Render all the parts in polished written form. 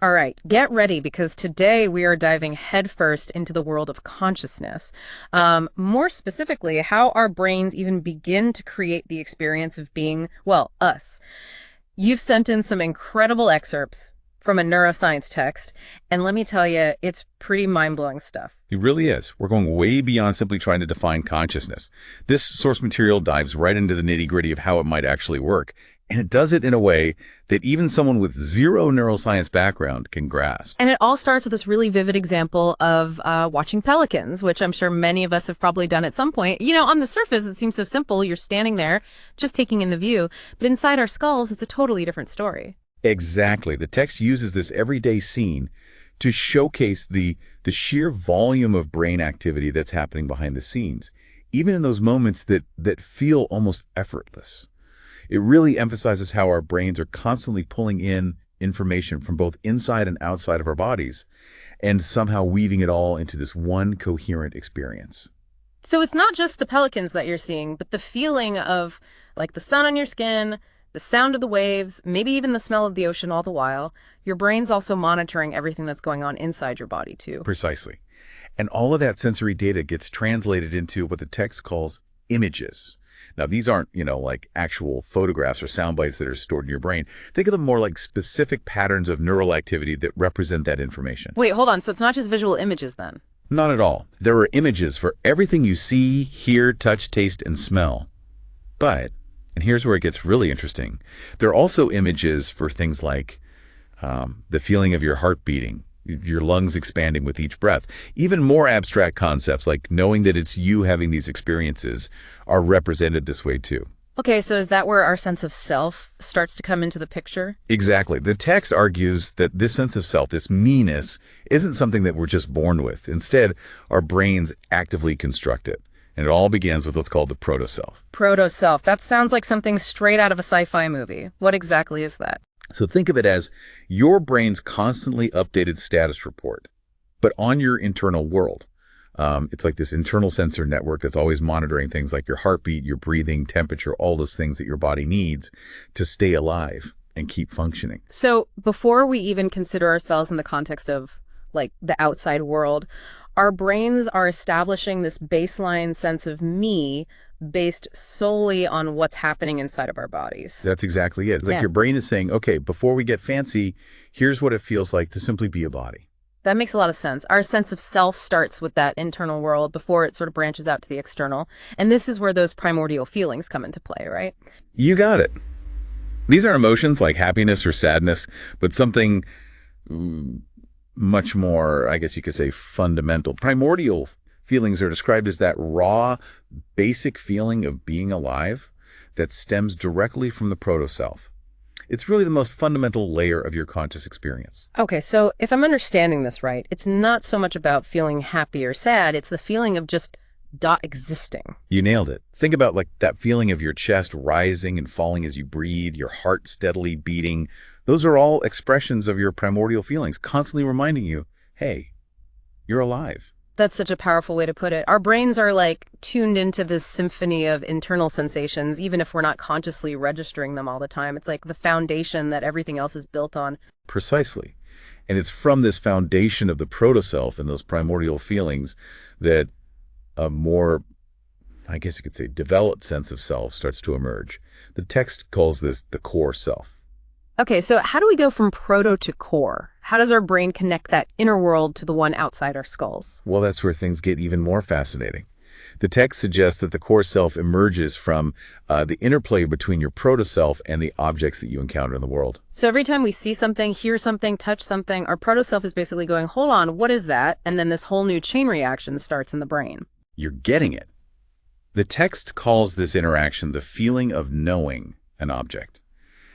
All right, get ready because today we are diving headfirst into the world of consciousness. More specifically, how our brains even begin to create the experience of being, well, us. You've sent in some incredible excerpts from a neuroscience text, and let me tell you, it's pretty mind-blowing stuff. It really is. We're going way beyond simply trying to define consciousness. This source material dives right into the nitty-gritty of how it might actually work, and it does it in a way that even someone with zero neuroscience background can grasp. And it all starts with this really vivid example of watching pelicans, which I'm sure many of us have probably done at some point. You know, on the surface, it seems so simple. You're standing there, just taking in the view. But inside our skulls, it's a totally different story. Exactly. The text uses this everyday scene to showcase the sheer volume of brain activity that's happening behind the scenes, even in those moments that feel almost effortless. It really emphasizes how our brains are constantly pulling in information from both inside and outside of our bodies and somehow weaving it all into this one coherent experience. So it's not just the pelicans that you're seeing, but the feeling of like the sun on your skin, the sound of the waves, maybe even the smell of the ocean all the while. Your brain's also monitoring everything that's going on inside your body too. Precisely. And all of that sensory data gets translated into what the text calls images. Now, these aren't, like actual photographs or sound bites that are stored in your brain. Think of them more like specific patterns of neural activity that represent that information. Wait, hold on. So it's not just visual images then? Not at all. There are images for everything you see, hear, touch, taste, and smell. But, and here's where it gets really interesting, there are also images for things like the feeling of your heart beating, your lungs expanding with each breath. Even more abstract concepts like knowing that it's you having these experiences are represented this way too. Okay, so is that where our sense of self starts to come into the picture? Exactly. The text argues that this sense of self, this me-ness, isn't something that we're just born with. Instead, our brains actively construct it. And it all begins with what's called the proto-self. Proto-self. That sounds like something straight out of a sci-fi movie. What exactly is that? So think of it as your brain's constantly updated status report, but on your internal world. It's like this internal sensor network that's always monitoring things like your heartbeat, your breathing, temperature, all those things that your body needs to stay alive and keep functioning. So before we even consider ourselves in the context of like the outside world, our brains are establishing this baseline sense of me based solely on what's happening inside of our bodies. That's exactly it. It's like your brain is saying, okay, before we get fancy, here's what it feels like to simply be a body. That makes a lot of sense. Our sense of self starts with that internal world before it sort of branches out to the external. And this is where those primordial feelings come into play, right? You got it. These are emotions like happiness or sadness, but something much more, I guess you could say, fundamental. Primordial feelings are described as that raw, basic feeling of being alive that stems directly from the proto-self. It's really the most fundamental layer of your conscious experience. Okay, so if I'm understanding this right, it's not so much about feeling happy or sad, it's the feeling of just existing. You nailed it. Think about like that feeling of your chest rising and falling as you breathe, your heart steadily beating. Those are all expressions of your primordial feelings, constantly reminding you, hey, you're alive. That's such a powerful way to put it. Our brains are like tuned into this symphony of internal sensations, even if we're not consciously registering them all the time. It's like the foundation that everything else is built on. Precisely. And it's from this foundation of the proto-self and those primordial feelings that a more, I guess you could say, developed sense of self starts to emerge. The text calls this the core self. Okay, so how do we go from proto to core? How does our brain connect that inner world to the one outside our skulls? Well, that's where things get even more fascinating. The text suggests that the core self emerges from the interplay between your proto-self and the objects that you encounter in the world. So every time we see something, hear something, touch something, our proto-self is basically going, hold on, what is that? And then this whole new chain reaction starts in the brain. You're getting it. The text calls this interaction the feeling of knowing an object.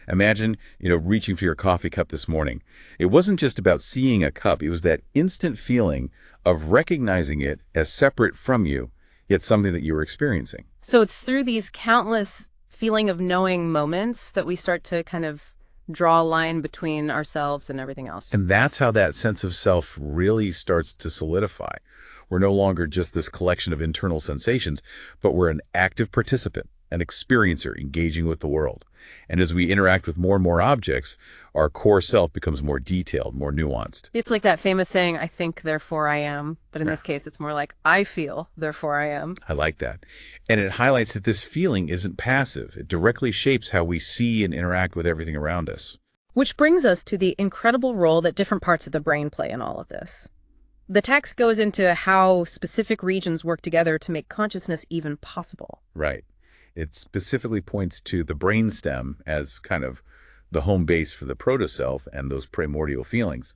Imagine, reaching for your coffee cup this morning. It wasn't just about seeing a cup. It was that instant feeling of recognizing it as separate from you, yet something that you were experiencing. So it's through these countless feeling of knowing moments that we start to kind of draw a line between ourselves and everything else. And that's how that sense of self really starts to solidify. We're no longer just this collection of internal sensations, but we're an active participant, an experiencer engaging with the world. And as we interact with more and more objects, our core self becomes more detailed, more nuanced. It's like that famous saying, I think, therefore I am. But in this case, it's more like, I feel, therefore I am. I like that. And it highlights that this feeling isn't passive. It directly shapes how we see and interact with everything around us. Which brings us to the incredible role that different parts of the brain play in all of this. The text goes into how specific regions work together to make consciousness even possible. Right. It specifically points to the brainstem as kind of the home base for the proto-self and those primordial feelings.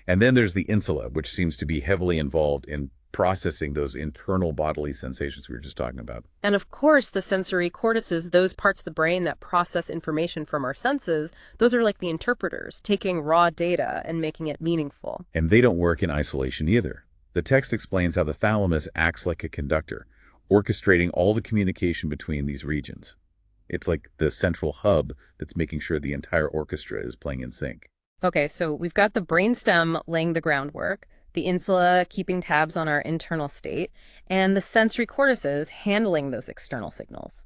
And then there's the insula, which seems to be heavily involved in processing those internal bodily sensations we were just talking about. And of course, the sensory cortices, those parts of the brain that process information from our senses, those are like the interpreters, taking raw data and making it meaningful. And they don't work in isolation either. The text explains how the thalamus acts like a conductor, orchestrating all the communication between these regions. It's like the central hub that's making sure the entire orchestra is playing in sync. Okay, so we've got the brainstem laying the groundwork, the insula keeping tabs on our internal state, and the sensory cortices handling those external signals.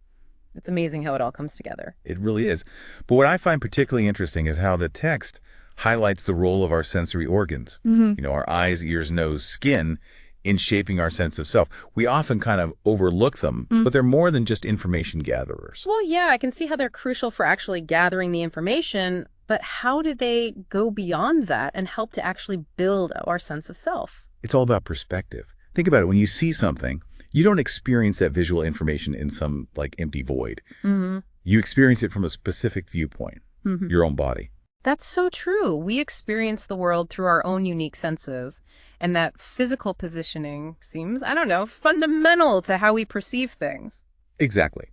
It's amazing how it all comes together. It really is. But what I find particularly interesting is how the text highlights the role of our sensory organs. Our eyes, ears, nose, skin in shaping our sense of self. We often kind of overlook them, but they're more than just information gatherers. Well, yeah, I can see how they're crucial for actually gathering the information, but how do they go beyond that and help to actually build our sense of self? It's all about perspective. Think about it. When you see something, you don't experience that visual information in some like empty void. You experience it from a specific viewpoint, your own body. That's so true. We experience the world through our own unique senses, and that physical positioning seems, I don't know, fundamental to how we perceive things. Exactly.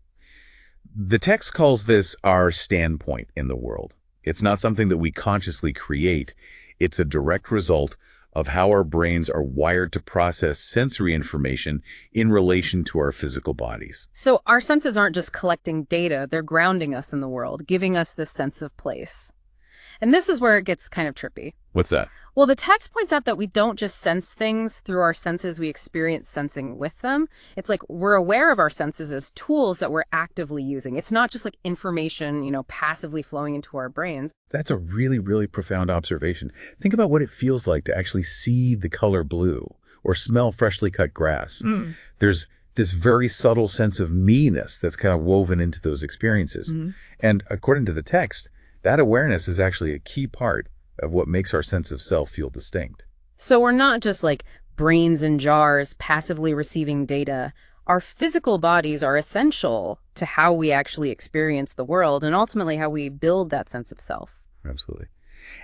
The text calls this our standpoint in the world. It's not something that we consciously create. It's a direct result of how our brains are wired to process sensory information in relation to our physical bodies. So our senses aren't just collecting data, they're grounding us in the world, giving us this sense of place. And this is where it gets kind of trippy. What's that? Well, the text points out that we don't just sense things through our senses, we experience sensing with them. It's like we're aware of our senses as tools that we're actively using. It's not just like information, passively flowing into our brains. That's a really, really profound observation. Think about what it feels like to actually see the color blue or smell freshly cut grass. There's this very subtle sense of me-ness that's kind of woven into those experiences. And according to the text, that awareness is actually a key part of what makes our sense of self feel distinct. So we're not just like brains in jars passively receiving data. Our physical bodies are essential to how we actually experience the world and ultimately how we build that sense of self. Absolutely.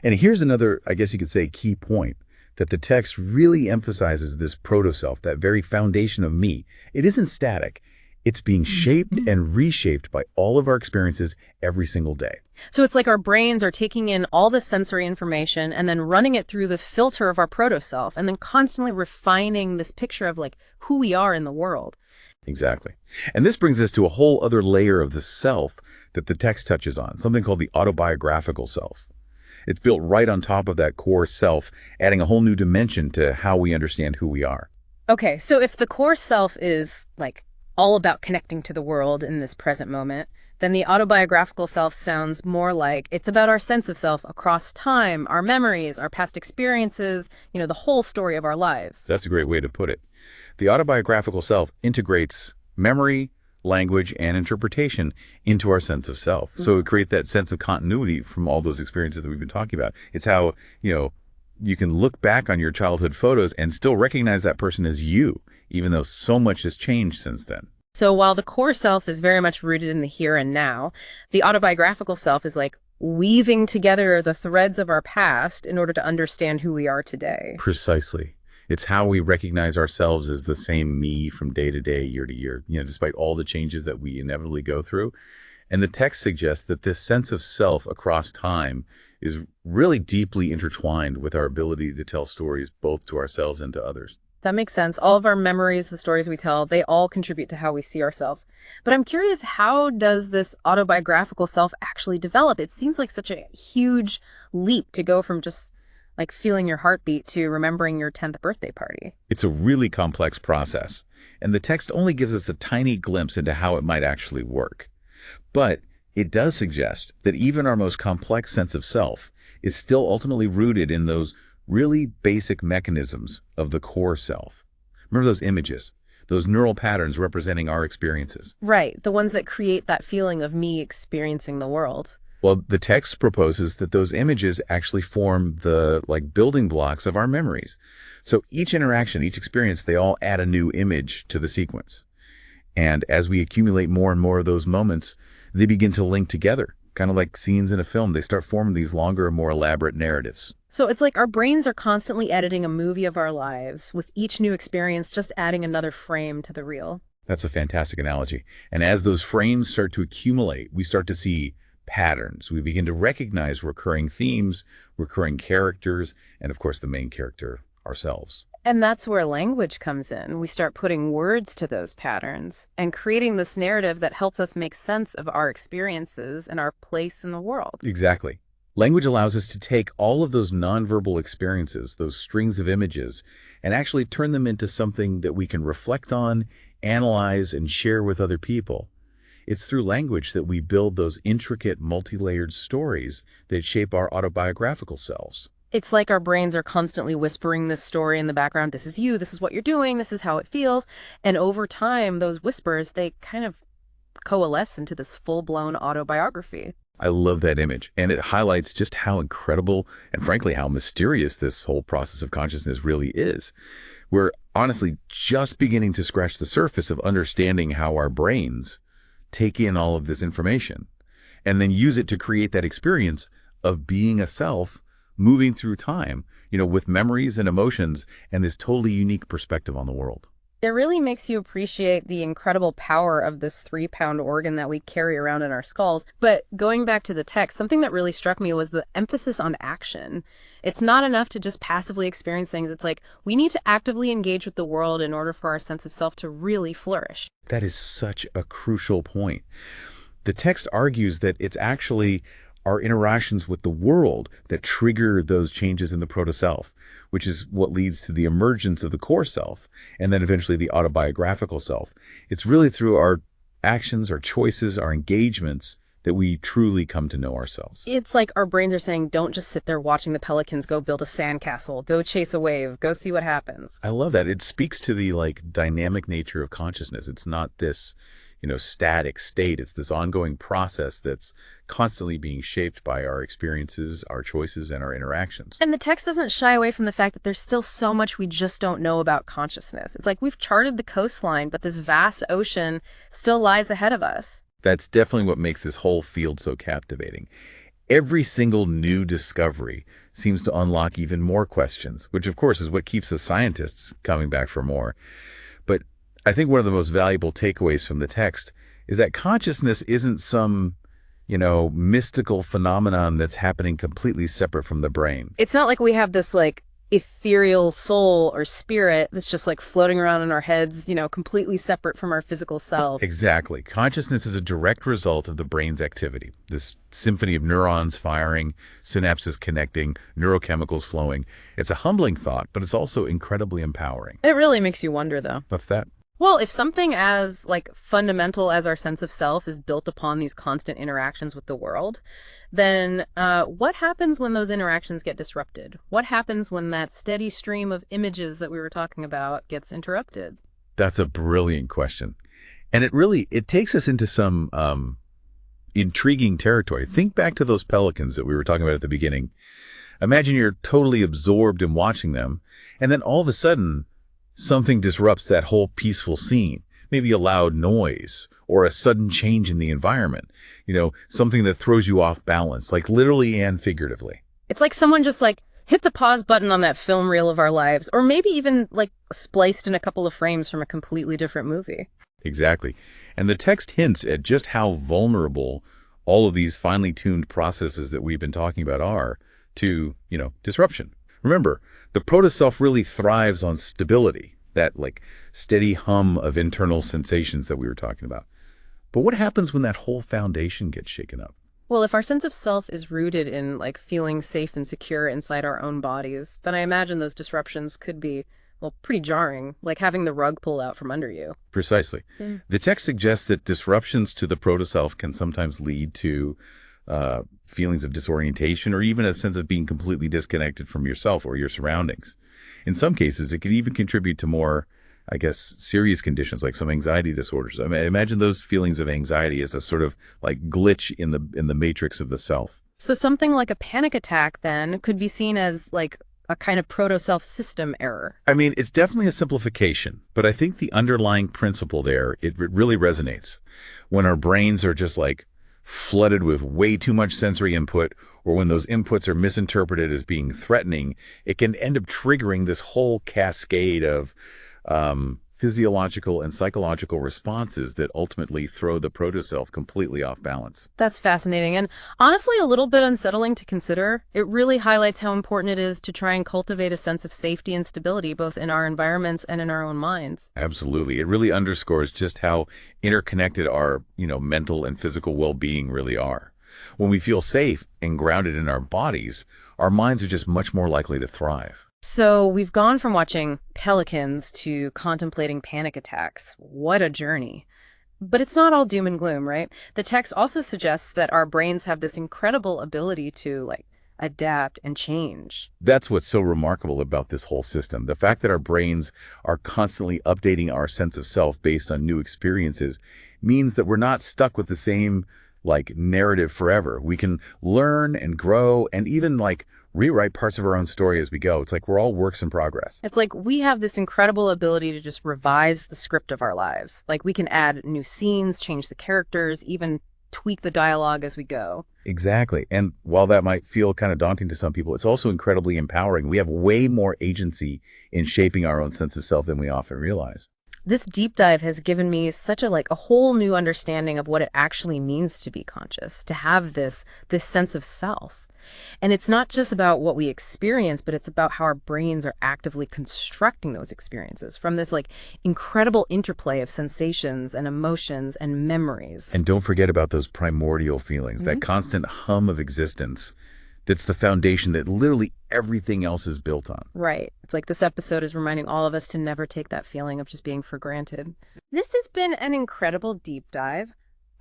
And here's another, I guess you could say, key point, that the text really emphasizes this proto-self, that very foundation of me. It isn't static. It's being shaped and reshaped by all of our experiences every single day. So it's like our brains are taking in all this sensory information and then running it through the filter of our proto-self and then constantly refining this picture of like who we are in the world. Exactly. And this brings us to a whole other layer of the self that the text touches on, something called the autobiographical self. It's built right on top of that core self, adding a whole new dimension to how we understand who we are. Okay, so if the core self is like all about connecting to the world in this present moment, then the autobiographical self sounds more like it's about our sense of self across time, our memories, our past experiences, the whole story of our lives. That's a great way to put it. The autobiographical self integrates memory, language, and interpretation into our sense of self. So it creates that sense of continuity from all those experiences that we've been talking about. It's how, you can look back on your childhood photos and still recognize that person as you, even though so much has changed since then. So while the core self is very much rooted in the here and now, the autobiographical self is like weaving together the threads of our past in order to understand who we are today. Precisely. It's how we recognize ourselves as the same me from day to day, year to year, despite all the changes that we inevitably go through. And the text suggests that this sense of self across time is really deeply intertwined with our ability to tell stories both to ourselves and to others. That makes sense. All of our memories, the stories we tell, they all contribute to how we see ourselves. But I'm curious, how does this autobiographical self actually develop? It seems like such a huge leap to go from just like feeling your heartbeat to remembering your 10th birthday party. It's a really complex process, and the text only gives us a tiny glimpse into how it might actually work. But it does suggest that even our most complex sense of self is still ultimately rooted in those really basic mechanisms of the core self. Remember those images, those neural patterns representing our experiences? Right, the ones that create that feeling of me experiencing the world. Well, the text proposes that those images actually form the building blocks of our memories. So each interaction, each experience, they all add a new image to the sequence. And as we accumulate more and more of those moments, they begin to link together, kind of like scenes in a film. They start forming these longer and more elaborate narratives. So it's like our brains are constantly editing a movie of our lives, with each new experience just adding another frame to the reel. That's a fantastic analogy. And as those frames start to accumulate, we start to see patterns. We begin to recognize recurring themes, recurring characters, and of course the main character, ourselves. And that's where language comes in. We start putting words to those patterns and creating this narrative that helps us make sense of our experiences and our place in the world. Exactly. Language allows us to take all of those nonverbal experiences, those strings of images, and actually turn them into something that we can reflect on, analyze, and share with other people. It's through language that we build those intricate, multi-layered stories that shape our autobiographical selves. It's like our brains are constantly whispering this story in the background. This is you, this is what you're doing, this is how it feels. And over time, those whispers, they kind of coalesce into this full-blown autobiography. I love that image, and it highlights just how incredible and frankly how mysterious this whole process of consciousness really is. We're honestly just beginning to scratch the surface of understanding how our brains take in all of this information and then use it to create that experience of being a self moving through time, with memories and emotions and this totally unique perspective on the world. It really makes you appreciate the incredible power of this 3-pound organ that we carry around in our skulls. But going back to the text, something that really struck me was the emphasis on action. It's not enough to just passively experience things. It's like we need to actively engage with the world in order for our sense of self to really flourish. That is such a crucial point. The text argues that it's actually our interactions with the world that trigger those changes in the proto-self, which is what leads to the emergence of the core self, and then eventually the autobiographical self. It's really through our actions, our choices, our engagements that we truly come to know ourselves. It's like our brains are saying, don't just sit there watching the pelicans go build a sandcastle, go chase a wave, go see what happens. I love that. It speaks to the dynamic nature of consciousness. It's not this static state. It's this ongoing process that's constantly being shaped by our experiences, our choices, and our interactions. And the text doesn't shy away from the fact that there's still so much we just don't know about consciousness. It's like we've charted the coastline, but this vast ocean still lies ahead of us. That's definitely what makes this whole field so captivating. Every single new discovery seems to unlock even more questions, which of course is what keeps us scientists coming back for more. But I think one of the most valuable takeaways from the text is that consciousness isn't some, mystical phenomenon that's happening completely separate from the brain. It's not like we have this ethereal soul or spirit that's just floating around in our heads, completely separate from our physical self. Exactly. Consciousness is a direct result of the brain's activity. This symphony of neurons firing, synapses connecting, neurochemicals flowing. It's a humbling thought, but it's also incredibly empowering. It really makes you wonder, though. What's that? Well, if something as fundamental as our sense of self is built upon these constant interactions with the world, then what happens when those interactions get disrupted? What happens when that steady stream of images that we were talking about gets interrupted? That's a brilliant question. And it takes us into some intriguing territory. Think back to those pelicans that we were talking about at the beginning. Imagine you're totally absorbed in watching them, and then all of a sudden, something disrupts that whole peaceful scene. Maybe a loud noise or a sudden change in the environment. Something that throws you off balance, literally and figuratively. It's like someone just hit the pause button on that film reel of our lives, or maybe even spliced in a couple of frames from a completely different movie. Exactly. And the text hints at just how vulnerable all of these finely tuned processes that we've been talking about are to, disruption. Remember, the proto-self really thrives on stability, that steady hum of internal sensations that we were talking about. But what happens when that whole foundation gets shaken up? Well, if our sense of self is rooted in like feeling safe and secure inside our own bodies, then I imagine those disruptions could be, well, pretty jarring, like having the rug pulled out from under you. Precisely. Mm. The text suggests that disruptions to the proto-self can sometimes lead to feelings of disorientation or even a sense of being completely disconnected from yourself or your surroundings. In some cases, it can even contribute to more, I guess, serious conditions like some anxiety disorders. I mean, imagine those feelings of anxiety as a sort of like glitch in the matrix of the self. So something like a panic attack then could be seen as like a kind of proto-self system error. I mean, it's definitely a simplification, but I think the underlying principle there, it really resonates. When our brains are just like flooded with way too much sensory input, or when those inputs are misinterpreted as being threatening, it can end up triggering this whole cascade of physiological and psychological responses that ultimately throw the proto-self completely off balance. That's fascinating and honestly a little bit unsettling to consider. It really highlights how important it is to try and cultivate a sense of safety and stability both in our environments and in our own minds. Absolutely. It really underscores just how interconnected our, mental and physical well-being really are. When we feel safe and grounded in our bodies, our minds are just much more likely to thrive. So we've gone from watching pelicans to contemplating panic attacks. What a journey. But it's not all doom and gloom, right? The text also suggests that our brains have this incredible ability to like adapt and change. That's what's so remarkable about this whole system. The fact that our brains are constantly updating our sense of self based on new experiences means that we're not stuck with the same narrative forever. We can learn and grow and even rewrite parts of our own story as we go. It's like we're all works in progress. It's like we have this incredible ability to just revise the script of our lives. Like we can add new scenes, change the characters, even tweak the dialogue as we go. Exactly. And while that might feel kind of daunting to some people, it's also incredibly empowering. We have way more agency in shaping our own sense of self than we often realize. This deep dive has given me such a whole new understanding of what it actually means to be conscious, to have this sense of self. And it's not just about what we experience, but it's about how our brains are actively constructing those experiences from this incredible interplay of sensations and emotions and memories. And don't forget about those primordial feelings, that constant hum of existence. That's the foundation that literally everything else is built on. Right. It's like this episode is reminding all of us to never take that feeling of just being for granted. This has been an incredible deep dive.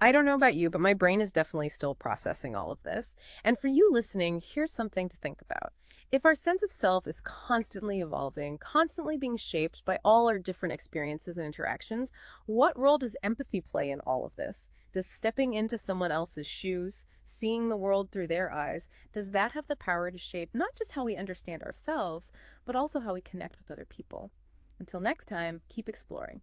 I don't know about you, but my brain is definitely still processing all of this. And for you listening, here's something to think about. If our sense of self is constantly evolving, constantly being shaped by all our different experiences and interactions, what role does empathy play in all of this? Does stepping into someone else's shoes, seeing the world through their eyes, does that have the power to shape not just how we understand ourselves, but also how we connect with other people? Until next time, keep exploring.